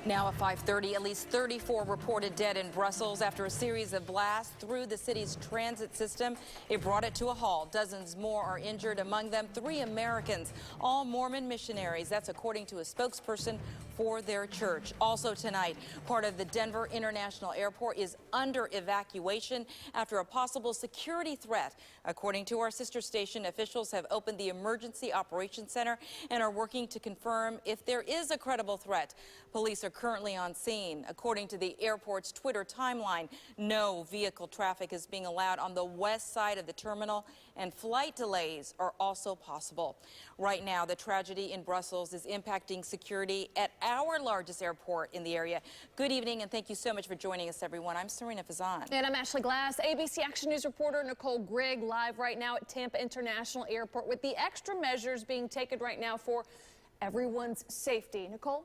Now at 5:30, at least 34 reported dead in Brussels after a series of blasts through the city's transit system. It brought it to a halt. Dozens more are injured, among them 3 Americans, all Mormon missionaries. That's according to a spokesperson for their church. Also tonight, part of the Denver International Airport is under evacuation after a possible security threat. According to our sister station, officials have opened the Emergency Operations Center and are working to confirm if there is a credible threat. Police are currently on scene. According to the airport's Twitter timeline, no vehicle traffic is being allowed on the west side of the terminal, and flight delays are also possible. Right now, the tragedy in Brussels is impacting security at our largest airport in the area. Good evening, and thank you so much for joining us, everyone. I'm Serena Fazan. And I'm Ashley Glass, ABC Action News reporter Nicole Grigg, live right now at Tampa International Airport with the extra measures being taken right now for everyone's safety. Nicole?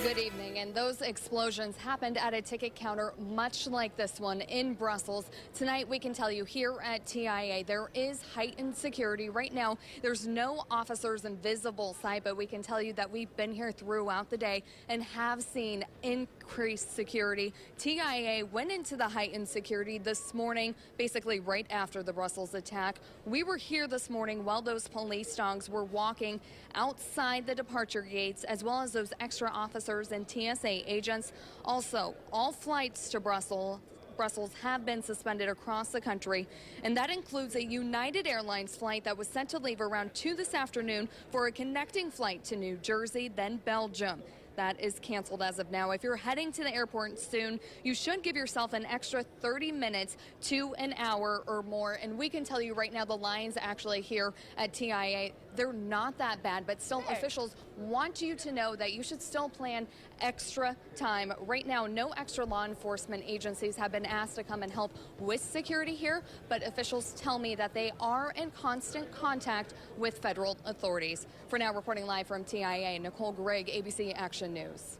Good evening, and those explosions happened at a ticket counter much like this one in Brussels. Tonight we can tell you here at TIA there is heightened security. Right now there's no officers in visible sight, but we can tell you that we've been here throughout the day and have seen increased security. TIA went into the heightened security this morning, basically right after the Brussels attack. We were here this morning while those police dogs were walking outside the departure gates, as well as those extra officers and TSA agents. Also, all flights to Brussels have been suspended across the country, and that includes a United Airlines flight that was set to leave around 2 this afternoon for a connecting flight to New Jersey, then Belgium. That is canceled as of now. If you're heading to the airport soon, you should give yourself an extra 30 minutes to an hour or more. And we can tell you right now, the lines actually here at TIA, they're not that bad, but still officials want you to know that you should still plan extra time. Right now, no extra law enforcement agencies have been asked to come and help with security here, but officials tell me that they are in constant contact with federal authorities. For now, reporting live from TIA, Nicole Grigg, ABC Action News.